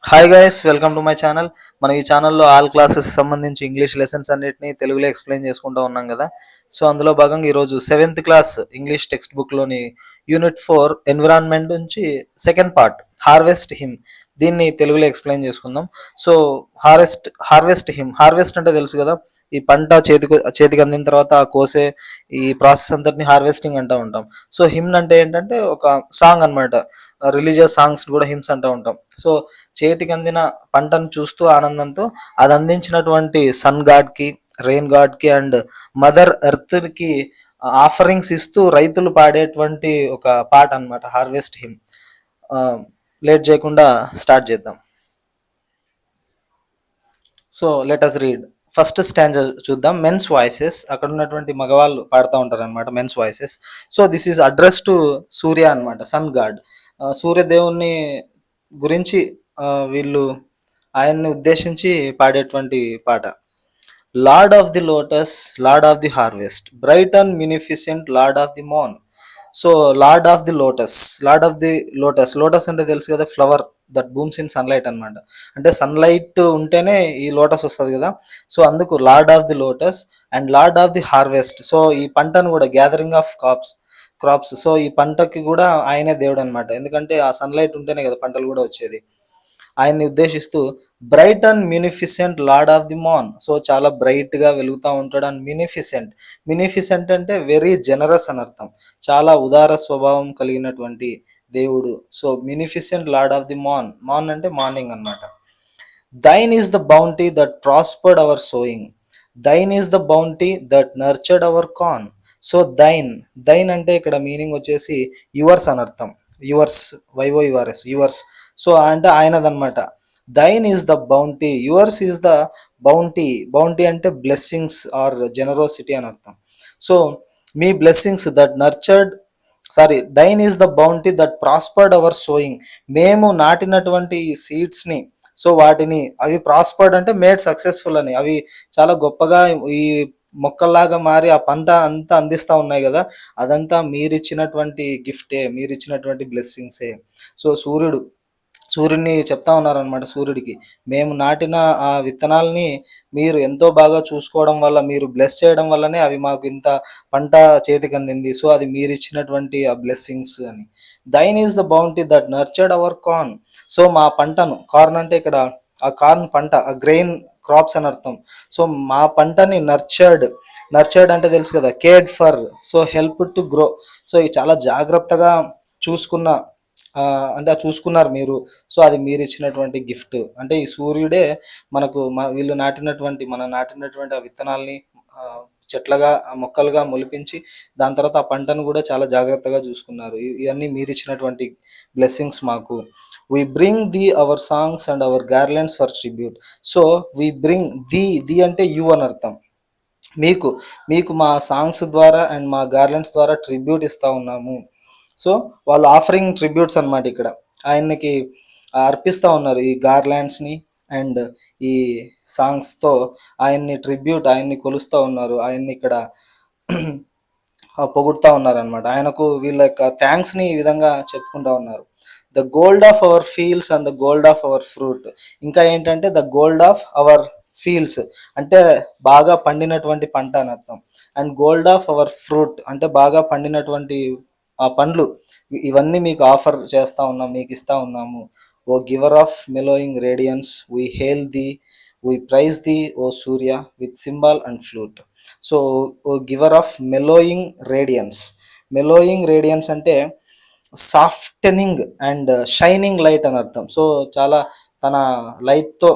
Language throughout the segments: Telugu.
Hi guys, welcome to my channel. మనం ఈ ఛానల్లో ఆల్ క్లాసెస్ సంబంధించి ఇంగ్లీష్ లెసన్స్ అన్నిటిని తెలుగులో ఎక్స్ప్లెయిన్ చేసుకుంటూ ఉన్నాం కదా. సో అందులో భాగంగా ఈరోజు 7th క్లాస్ ఇంగ్లీష్ టెక్స్ట్ బుక్లోని యూనిట్ 4 ఎన్విరాన్మెంట్ నుంచి సెకండ్ పార్ట్ హార్వెస్ట్ హిమ్, దీన్ని తెలుగులో ఎక్స్ప్లెయిన్ చేసుకుందాం. సో హార్వెస్ట్ అంటే తెలుసు కదా, ఈ పంట చేతికి అందిన తర్వాత ఆ కోసే ఈ ప్రాసెస్ అంతటిని హార్వెస్టింగ్ అంటూ ఉంటాం. సో హిమ్ అంటే ఏంటంటే ఒక సాంగ్ అనమాట. రిలీజియస్ సాంగ్స్ కూడా హిమ్స్ అంటూ ఉంటాం. సో చేతికి అందిన పంటను చూస్తూ ఆనందంతో అది అందించినటువంటి సన్ గాడ్ కి, రెయిన్ గాడ్ కి అండ్ మదర్ ఎర్త్ కి ఆఫరింగ్స్ ఇస్తూ రైతులు పాడేటువంటి ఒక పాట అన్నమాట హార్వెస్ట్ హిమ్. లేట్ చేయకుండా స్టార్ట్ చేద్దాం. So let us read. First stanza చూద్దాం. మెన్స్ వాయిసెస్, అక్కడ ఉన్నటువంటి మగవాళ్ళు పాడుతూ ఉంటారు అనమాట, men's voices. So this is address to Surya అనమాట, సన్ గాడ్. సూర్యదేవుని గురించి వీళ్ళు ఆయన్ని ఉద్దేశించి పాడేటువంటి పాట. Lord of the lotus, lord of the harvest, bright and munificent lord of the మోన్. So lord of the lotus, lord of the lotus, lotus అంటే తెలుసు కదా, flower that blooms in sunlight అనమాట. అంటే సన్లైట్ ఉంటేనే ఈ లోటస్ వస్తుంది కదా. సో అందుకు lord of the lotus and lord of the harvest. So ఈ పంటను కూడా గ్యాదరింగ్ ఆఫ్ క్రాప్స్. సో ఈ పంటకి కూడా ఆయనే దేవుడు అనమాట, ఎందుకంటే ఆ సన్లైట్ ఉంటేనే కదా పంటలు కూడా వచ్చేది. ఆయన్ని ఉద్దేశిస్తూ bright and munificent lord of the మాన్. సో చాలా బ్రైట్ గా వెలుగుతూ ఉంటాడు. అండ్ మ్యూనిఫిసెంట్ అంటే వెరీ జనరస్ అని అర్థం, చాలా ఉదార స్వభావం కలిగినటువంటి దేవుడు. So munificent lord of the మాన్ అంటే మార్నింగ్ అన్నమాట. Thine is the bounty that prospered our sowing, thine is the bounty that nurtured our corn. So thine అంటే ఇక్కడ మీనింగ్ వచ్చేసి యువర్స్ అని అర్థం. Yours, వైఓయుఆర్ఎస్, yours. సో అంటే ఆయనదన్నమాట. Thine is the bounty, yours is the bounty. Bounty అంటే బ్లెస్సింగ్స్ ఆర్ జనరోసిటీ అని అర్థం. సో మీ blessings that nurtured, thine is the bounty that prospered our sowing. మేము నాటినటువంటి ఈ సీడ్స్ ని, సో వాటిని అవి ప్రాస్పర్డ్ అంటే మేడ్ సక్సెస్ఫుల్ అని, అవి చాలా గొప్పగా ఈ మొక్కల్లాగా మారి ఆ పంట అంతా అందిస్తా ఉన్నాయి కదా, అదంతా మీరిచ్చినటువంటి గిఫ్టే, మీరిచ్చినటువంటి బ్లెస్సింగ్సే. సో సూర్యుడిని చెప్తా ఉన్నారనమాట, సూర్యుడికి మేము నాటిన ఆ విత్తనాలని మీరు ఎంతో బాగా చూసుకోవడం వల్ల, మీరు బ్లెస్ చేయడం వల్లనే అవి మాకు ఇంత పంట చేతికి అందింది. సో అది మీరు ఇచ్చినటువంటి ఆ బ్లెస్సింగ్స్ అని. Thine is the bounty that nurtured our corn. So మా పంటను, కార్న్ అంటే ఇక్కడ ఆ కార్న్ పంట, ఆ గ్రెయిన్ క్రాప్స్ అని అర్థం. సో మా పంటని నర్చర్డ్ అంటే తెలుసు కదా, cared for, so help to grow. So ఇది చాలా జాగ్రత్తగా చూసుకున్న, అంటే చూసుకున్నారు మీరు. సో అది మీరు ఇచ్చినటువంటి గిఫ్ట్. అంటే ఈ సూర్యుడే మనకు మనం నాటినటువంటి ఆ విత్తనాల్ని చెట్లగా, మొక్కలుగా మొలిపించి దాని తర్వాత ఆ పంటను కూడా చాలా జాగ్రత్తగా చూసుకున్నారు. ఇవన్నీ మీరు ఇచ్చినటువంటి బ్లెస్సింగ్స్ మాకు. We bring thee our songs and our garlands for tribute. So we bring thee అంటే యు అని అర్థం. మీకు మీకు మా సాంగ్స్ ద్వారా అండ్ మా గార్లెండ్స్ ద్వారా ట్రిబ్యూట్ ఇస్తా ఉన్నాము. సో వాళ్ళు ఆఫరింగ్ ట్రిబ్యూట్స్ అనమాట ఇక్కడ, ఆయనకి అర్పిస్తా ఉన్నారు ఈ గార్లాండ్స్ని అండ్ ఈ సాంగ్స్తో. ఆయన్ని కొలుస్తూ ఉన్నారు, ఆయన్ని ఇక్కడ పొగుడుతూ ఉన్నారు అనమాట. ఆయనకు వీళ్ళ యొక్క థ్యాంక్స్ని ఈ విధంగా చెప్పుకుంటా ఉన్నారు. The gold of our fields and the gold of our fruit. ఇంకా ఏంటంటే the gold of our fields అంటే బాగా పండినటువంటి పంట అని అర్థం. And gold of our fruit అంటే బాగా పండినటువంటి ఆ పండ్లు. ఇవన్నీ మీకు ఆఫర్ చేస్తా ఉన్నాం, మీకు ఇస్తా ఉన్నాము. O giver of mellowing radiance, we hail thee, we praise thee O Surya with cymbal and flute. So O giver of mellowing radiance అంటే సాఫ్టనింగ్ అండ్ షైనింగ్ లైట్ అని అర్థం. సో చాలా తన లైట్తో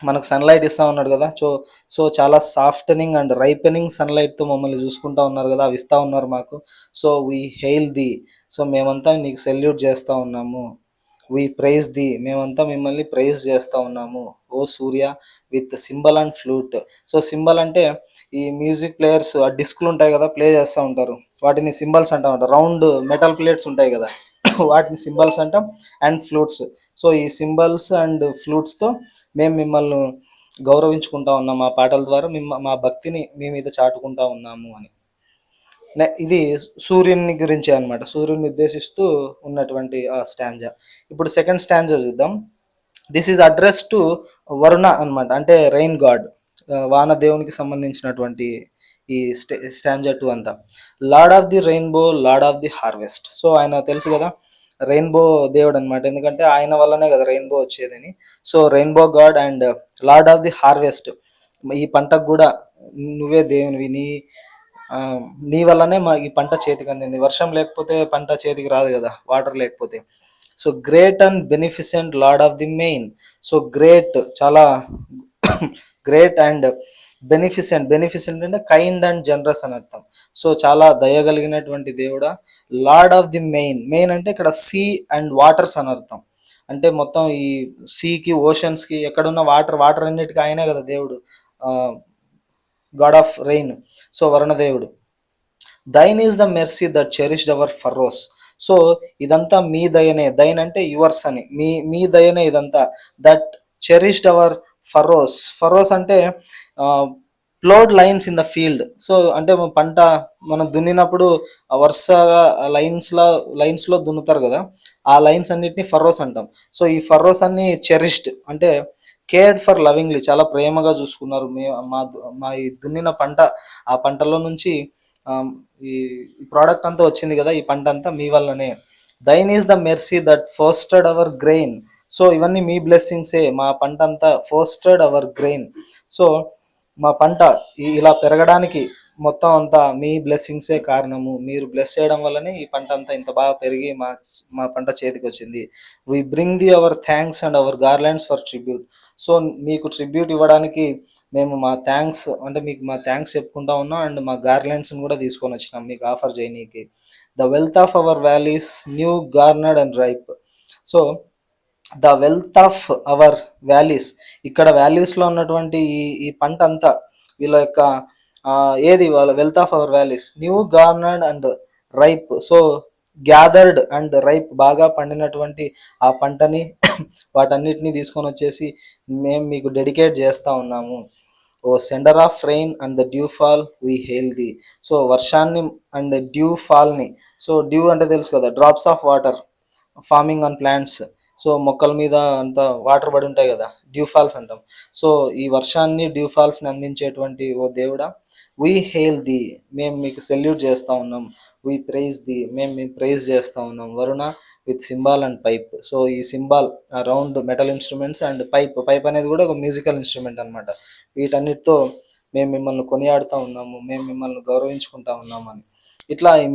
మనకు సన్లైట్ ఇస్తా ఉన్నాడు కదా. సో చాలా సాఫ్టనింగ్ అండ్ రైపెనింగ్ సన్లైట్తో మమ్మల్ని చూసుకుంటా ఉన్నారు కదా, అవి ఇస్తా ఉన్నారు మాకు. So we hail thee, so మేమంతా నీకు సెల్యూట్ చేస్తూ ఉన్నాము. వీ ప్రైజ్ ది, మేమంతా మిమ్మల్ని ప్రైజ్ చేస్తూ ఉన్నాము. O Surya with cymbal and flute. So cymbal అంటే ఈ మ్యూజిక్ ప్లేయర్స్ ఆ డిస్క్లు ఉంటాయి కదా, ప్లే చేస్తూ ఉంటారు, వాటిని సింబల్స్ అంటా ఉంటారు. రౌండ్ మెటల్ ప్లేట్స్ ఉంటాయి కదా, వాటిని సింబల్స్ అంటాం. And flutes. సో ఈ సింబల్స్ అండ్ ఫ్లూట్స్తో మేము మిమ్మల్ని గౌరవించుకుంటా ఉన్నాం, మా పాటల ద్వారా మా భక్తిని మీ మీద చాటుకుంటా ఉన్నాము అని. ఇది సూర్యుని గురించి అనమాట, సూర్యుని ఉద్దేశిస్తూ ఉన్నటువంటి ఆ స్టాంజా. ఇప్పుడు సెకండ్ స్టాంజా చూద్దాం. This is address to Varuna అన్నమాట, అంటే రెయిన్ గాడ్, వాన దేవునికి సంబంధించినటువంటి ఈ స్టాంజా 2 అంతా. Lord of the rainbow, lord of the harvest. So ఆయన తెలుసు కదా, రెయిన్బో దేవుడు అనమాట, ఎందుకంటే ఆయన వల్లనే కదా రెయిన్బో వచ్చేదని. So rainbow god and lord of the harvest. ఈ పంటకు కూడా నువ్వే దేవునివి, ఆ, నీ వల్లనే మా ఈ పంట చేతికి అందింది. వర్షం లేకపోతే పంట చేతికి రాదు కదా, వాటర్ లేకపోతే. So great and beneficent lord of the main. So great, చాలా గ్రేట్ అండ్ బెనిఫిసెంట్. బెనిఫిసెంట్ అంటే కైండ్ అండ్ జనరస్ అని అర్థం. సో చాలా దయగలిగినటువంటి దేవుడా. Lord of the main. Main అంటే ఇక్కడ సీ అండ్ వాటర్స్ అని అర్థం. అంటే మొత్తం ఈ సీకి, ఓషన్స్కి, ఎక్కడున్న వాటర్, వాటర్ అన్నిటికీ ఆయనే కదా దేవుడు, గాడ్ ఆఫ్ రెయిన్. సో వరుణదేవుడు. Thine is the mercy that cherished our furrows. So ఇదంతా మీ దయనే, దైన్ అంటే యువర్స్ అని, మీ దయనే ఇదంతా. That cherished our furrows. Furrows అంటే ploughed lines in the field. So అంటే పంట మనం దున్నినప్పుడు వరుసగా లైన్స్లో దున్నుతారు కదా, ఆ లైన్స్ అన్నిటిని ఫర్రోస్ అంటాం. సో ఈ ఫర్రోస్ అన్ని చెరిష్డ్ అంటే కేర్డ్ ఫర్ లవింగ్లీ, చాలా ప్రేమగా చూసుకున్నారు. మా మా ఈ దున్నిన పంట, ఆ పంటలో నుంచి ఈ ప్రోడక్ట్ అంతా వచ్చింది కదా, ఈ పంట అంతా మీ వల్లనే. Thine is the mercy that fostered our grain. So ఇవన్నీ మీ బ్లెస్సింగ్సే, మా పంట అంతా ఫోస్టెడ్ అవర్ గ్రెయిన్. సో మా పంట ఇలా పెరగడానికి మొత్తం అంతా మీ బ్లెస్సింగ్సే కారణము. మీరు బ్లెస్ చేయడం వల్లనే ఈ పంట అంతా ఇంత బాగా పెరిగి మా మా పంట చేతికి వచ్చింది. We bring thee our thanks and our garlands for tribute. So మీకు ట్రిబ్యూట్ ఇవ్వడానికి మేము మా థ్యాంక్స్, అంటే మీకు మా థ్యాంక్స్ చెప్పుకుంటా ఉన్నాం, అండ్ మా గార్లాండ్స్ని కూడా తీసుకొని వచ్చినాం మీకు ఆఫర్ చేయనీకి. The wealth of our valleys new గార్నర్డ్ and ripe. So the wealth of our valleys, ఇక్కడ వ్యాలీస్లో ఉన్నటువంటి ఈ పంట అంతా వీళ్ళ యొక్క ఏది వాళ్ళ wealth of our valleys, new గార్నర్డ్ and ripe. So gathered and ripe, బాగా పండినటువంటి ఆ పంటని వాటన్నిటిని తీసుకొని వచ్చేసి మేము మీకు డెడికేట్ చేస్తూ ఉన్నాము. O sender of rain and the dewfall we hail thee. So వర్షాన్ని అండ్ డ్యూ ఫాల్ని. సో డ్యూ అంటే తెలుసు కదా, drops of water forming on plants. So మొక్కల మీద అంతా వాటర్ పడి ఉంటాయి కదా, డ్యూ ఫాల్స్ అంటాం. సో ఈ వర్షాన్ని, డ్యూ ఫాల్స్ని అందించేటువంటి ఓ దేవుడా, వీ హెయిల్ ది, మేము మీకు సెల్యూట్ చేస్తూ ఉన్నాం. వీ ప్రైజ్ ది, మేము ప్రైజ్ చేస్తూ ఉన్నాం. Varuna with cymbal and pipe. So ఈ cymbal, round metal instruments, and pipe అనేది కూడా ఒక మ్యూజికల్ ఇన్స్ట్రుమెంట్ అనమాట. వీటన్నిటితో మేము మిమ్మల్ని కొనియాడుతూ ఉన్నాము, మేము మిమ్మల్ని గౌరవించుకుంటా ఉన్నాము అని. ఇట్లా ఈ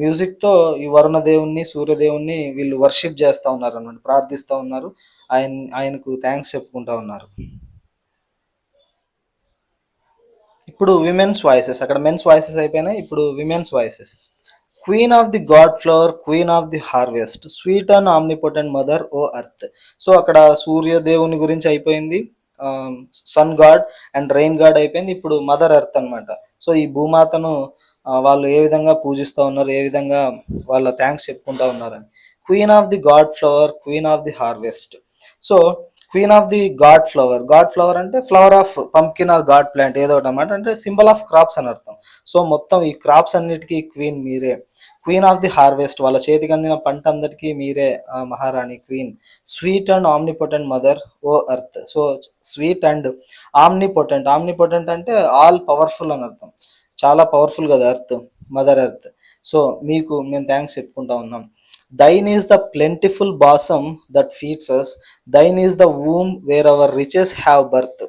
మ్యూజిక్తో ఈ వరుణ దేవుణ్ణి, సూర్యదేవుణ్ణి వీళ్ళు వర్షిప్ చేస్తూ ఉన్నారు అన్నమాట, ప్రార్థిస్తూ ఉన్నారు, ఆయనకు థ్యాంక్స్ చెప్పుకుంటా ఉన్నారు. ఇప్పుడు విమెన్స్ వాయిసెస్, అక్కడ మెన్స్ వాయిసెస్ అయిపోయినాయి, ఇప్పుడు women's voices. Queen of the God flower, queen of the harvest, sweet and omnipotent mother o earth. So అక్కడ సూర్య దేవుని గురించి అయిపోయింది, sun god and rain god అయిపోయింది, ఇప్పుడు మదర్ ఎర్త్ అనమాట. సో ఈ భూమాతను వాళ్ళు ఏ విధంగా పూజిస్తూ ఉన్నారు, ఏ విధంగా వాళ్ళ థ్యాంక్స్ చెప్పుకుంటా ఉన్నారని. Queen of the God flower, queen of the harvest. So queen of the God flower, gourd flower అంటే flower of pumpkin or gourd plant ఏదో ఒకటి అనమాట, అంటే సింబల్ ఆఫ్ క్రాప్స్ అని అర్థం. సో మొత్తం ఈ క్రాప్స్ అన్నిటికీ క్వీన్ మీరే. క్వీన్ ఆఫ్ ది హార్వెస్ట్, వాళ్ళ చేతికి అందిన పంట అందరికీ మీరే మహారాణి, queen. Sweet and omnipotent mother o earth. So sweet and omnipotent, omnipotent అంటే ఆల్ పవర్ఫుల్ అని అర్థం, చాలా పవర్ఫుల్ కదా ఎర్త్, మదర్ ఎర్త్. సో మీకు మేము థ్యాంక్స్ చెప్పుకుంటా ఉన్నాం. Thine is the plentiful bosom that feeds us, thine is the womb where our riches have birth.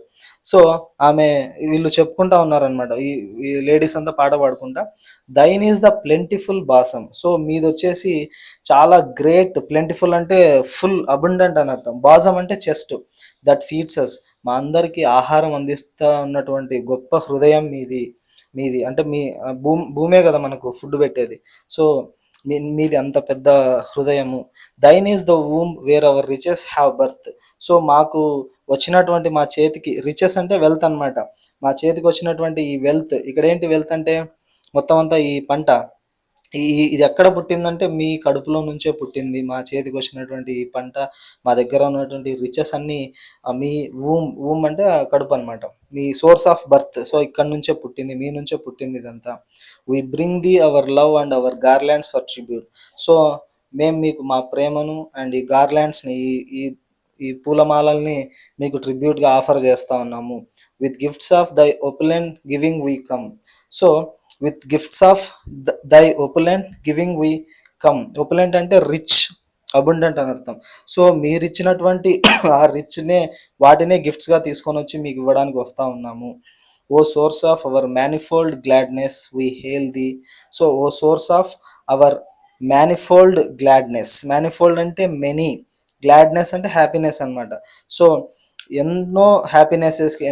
So ఆమె, వీళ్ళు చెప్పుకుంటా ఉన్నారనమాట, ఈ లేడీస్ అంతా పాట పాడుకుంటా, thine is the plentiful bosom. So మీది వచ్చేసి చాలా గ్రేట్, ప్లెంటిఫుల్ అంటే ఫుల్ అబండెంట్ అని అర్థం, బాసమ్ అంటే చెస్ట్, దట్ ఫీడ్స్ అస్, మా అందరికీ ఆహారం అందిస్తూ ఉన్నటువంటి గొప్ప హృదయం మీది అంటే భూమే కదా మనకు ఫుడ్ పెట్టేది. సో మీది అంత పెద్ద హృదయము. దైన్ is the womb where our riches have birth. So మాకు వచ్చినటువంటి, మా చేతికి, రిచెస్ అంటే వెల్త్ అనమాట, మా చేతికి వచ్చినటువంటి ఈ వెల్త్, ఇక్కడ ఏంటి వెల్త్ అంటే మొత్తం అంతా ఈ పంట, ఇది ఎక్కడ పుట్టిందంటే మీ కడుపులో నుంచే పుట్టింది. మా చేతికి వచ్చినటువంటి ఈ పంట, మా దగ్గర ఉన్నటువంటి రిచెస్ అన్నీ మీ వూమ్ అంటే కడుపు అనమాట, మీ సోర్స్ ఆఫ్ బర్త్. సో ఇక్కడ నుంచే పుట్టింది, మీ నుంచే పుట్టింది ఇదంతా. We bring thee hour love and our garlands for tribute. So మేము మీకు మా ప్రేమను అండ్ ఈ గార్లాండ్స్ని, ఈ ఈ పూలమాలల్ని మీకు ట్రిబ్యూట్‌గా ఆఫర్ చేస్తా ఉన్నాము. With gifts of thy opulent giving we come. So, with gifts of thy opulent giving we come. ఒపులెంట్ అంటే రిచ్, అబుండెంట్ అని అర్థం. సో, మీరిచ్చినటువంటి ఆ రిచ్‌నే వాటినే గిఫ్ట్స్‌గా తీసుకొనొచ్చి మీకు ఇవ్వడానికి వస్తా ఉన్నాము. O source of our manifold gladness we hail thee. So, O source of our manifold gladness. Manifold అంటే మెనీ, గ్లాడ్‌నెస్ అంటే హ్యాపీనెస్ అన్నమాట. సో, ఎన్నో హ్యాపీనెసెస్‌కి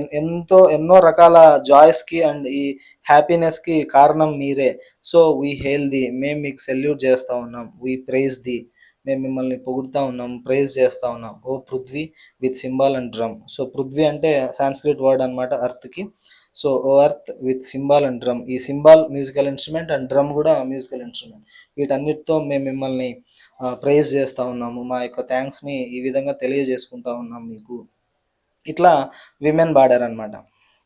ఎన్నో రకాల జాయ్స్‌కి అండ్ ఈ హ్యాపీనెస్‌కి కారణం మీరే. So, we hail thee. మేము మీకు సెల్యూట్ చేస్తా ఉన్నాం. We praise thee. మేము మిమ్మల్ని పొగుడుతా ఉన్నాం, ప్రైజ్ చేస్తా ఉన్నాం. O Prithvi with cymbal and drum. So, Prithvi అంటే సాంస్క్రిట్ వర్డ్ అన్నమాట ఎర్త్‌కి. So, O earth with cymbal and drum. ఈ cymbal musical instrument and drum కూడా మ్యూజికల్ ఇన్‌స్ట్రుమెంట్. వీటన్నిటితో మేము మిమ్మల్ని ప్రైజ్ చేస్తా ఉన్నాము. మా యొక్క థాంక్స్‌ని ఈ విధంగా తెలియజేసుకుంటా ఉన్నాం మీకు. ఇట్లా విమెన్ పాడారనమాట.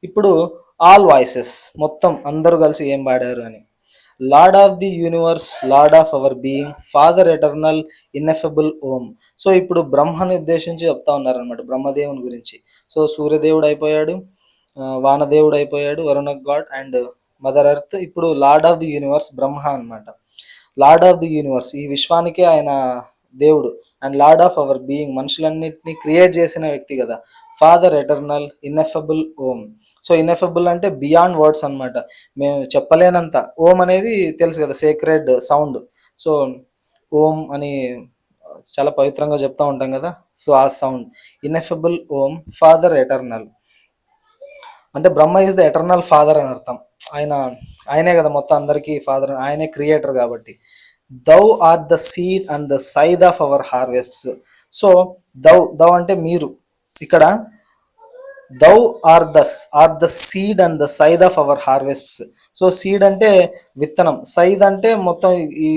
ఇప్పుడు ఆల్ వాయిసెస్ మొత్తం అందరూ కలిసి ఏం పాడారు అని. Lord of the universe, lord of our being, father eternal, ineffable Om. So, ఇప్పుడు బ్రహ్మని ఉద్దేశించి చెప్తా ఉన్నారనమాట, బ్రహ్మదేవుని గురించి. సో, సూర్యదేవుడు అయిపోయాడు, వానదేవుడు అయిపోయాడు, Varuna god and mother earth. ఇప్పుడు lord of the universe Brahma అన్నమాట. లార్డ్ ఆఫ్ ది యూనివర్స్, ఈ విశ్వానికే ఆయన దేవుడు. And lord of our being, మనుషులన్నిటిని క్రియేట్ చేసిన వ్యక్తి కదా. Father eternal, ineffable Om. So, ineffable అంటే బియాండ్ వర్డ్స్ అన్నమాట. మేము చెప్పలేనంత. ఓం అనేది తెలుసు కదా, సేక్రెడ్ సౌండ్. సో, ఓం అని చాలా పవిత్రంగా చెప్తా ఉంటాం కదా. సో, ఆ సౌండ్ ఇన్ఎఫబుల్ ఓం, ఫాదర్ ఎటర్నల్. అంటే బ్రహ్మ ఈజ్ ద ఎటర్నల్ ఫాదర్ అని అర్థం. ఆయన ఆయనే కదా మొత్తం అందరికీ ఫాదర్, ఆయనే క్రియేటర్ కాబట్టి. Thou are the seed and the sire of our harvests. So, thou అంటే మీరు. ఇక్కడ thou are the seed and the sire of our harvests. So, seed అంటే విత్తనం, సైద్ అంటే మొత్తం ఈ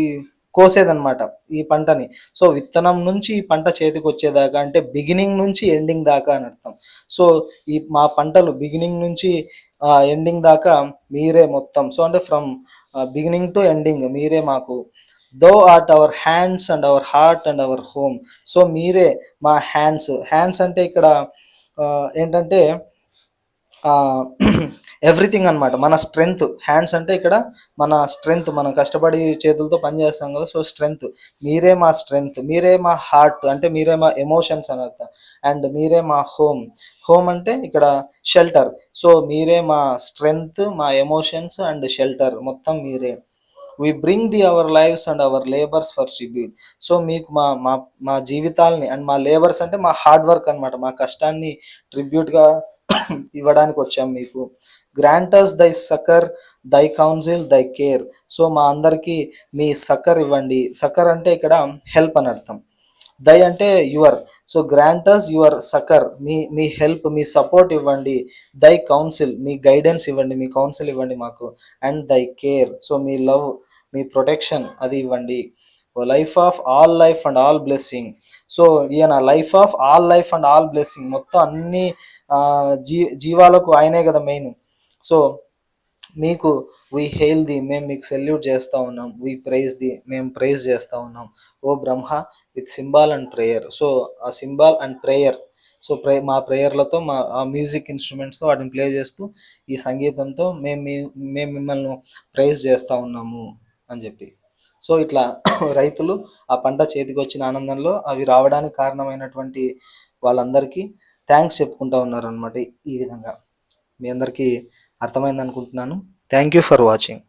కోసేదన్నమాట ఈ పంటని. సో, విత్తనం నుంచి ఈ పంట చేతికి వచ్చేదాకా అంటే బిగినింగ్ నుంచి ఎండింగ్ దాకా అని అర్థం. సో, ఈ మా పంటలు బిగినింగ్ నుంచి ఎండింగ్ దాకా మీరే మొత్తం. సో, అంటే ఫ్రమ్ బిగినింగ్ టు ఎండింగ్ మీరే మాకు. Thou art our hands and our heart and our home. So, మీరే మా హ్యాండ్స్. హ్యాండ్స్ అంటే ఇక్కడ ఏంటంటే ఎవ్రీథింగ్ అనమాట, మన స్ట్రెంగ్త్. హ్యాండ్స్ అంటే ఇక్కడ మన స్ట్రెంగ్త్, మనం కష్టపడి చేతులతో పని చేస్తాం కదా. So, strength. మీరే మా స్ట్రెంగ్త్. మీరే మా హార్ట్ అంటే మీరే మా ఎమోషన్స్ అని అర్థం. అండ్ మీరే మా హోమ్. హోమ్ అంటే ఇక్కడ షెల్టర్. సో, మీరే మా స్ట్రెంగ్త్, మా ఎమోషన్స్ అండ్ షెల్టర్ మొత్తం మీరే. We bring thee our lives and our labours for tribute. So, మీకు మా మా మా జీవితాల్ని అండ్ మా లేబర్స్ అంటే మా హార్డ్ వర్క్ అనమాట, మా కష్టాన్ని ట్రిబ్యూట్గా ఇవ్వడానికి వచ్చాం మీకు. గ్రాంటర్స్ దై సకర్, దై కౌన్సిల్, దై కేర్. సో, మా అందరికీ మీ సకర్ ఇవ్వండి. సకర్ అంటే ఇక్కడ హెల్ప్ అని అర్థం. దై అంటే your. So, grant us your succour, మీ మీ హెల్ప్, మీ సపోర్ట్ ఇవ్వండి. దై కౌన్సిల్, మీ గైడెన్స్ ఇవ్వండి, మీ కౌన్సిల్ ఇవ్వండి మాకు. అండ్ దై కేర్, సో మీ లవ్, మీ ప్రొటెక్షన్ అది ఇవ్వండి. O life of all life and all blessing. So, ఈయన life of all life and all blessing, మొత్తం అన్ని జీవాలకు ఆయనే కదా మెయిన్. సో, మీకు వి హెయిల్ ది, మేము మీకు సెల్యూట్ చేస్తూ ఉన్నాం. వి ప్రైజ్ ది, మేము ప్రైజ్ చేస్తూ ఉన్నాం. O Brahma with cymbal and prayer. So, ఆ సింబాల్ అండ్ ప్రేయర్. సో, మా ప్రేయర్లతో, మా ఆ మ్యూజిక్ ఇన్స్ట్రుమెంట్స్తో వాటిని ప్లే చేస్తూ, ఈ సంగీతంతో మేము మిమ్మల్ని ప్రైజ్ చేస్తూ ఉన్నాము అని చెప్పి. సో, ఇట్లా రైతులు ఆ పంట చేతికి వచ్చిన ఆనందంలో అవి రావడానికి కారణమైనటువంటి వాళ్ళందరికీ థ్యాంక్స్ చెప్పుకుంటూ ఉన్నారనమాట. ఈ విధంగా మీ అందరికీ అర్థమైంది అనుకుంటున్నాను. Thank you for watching.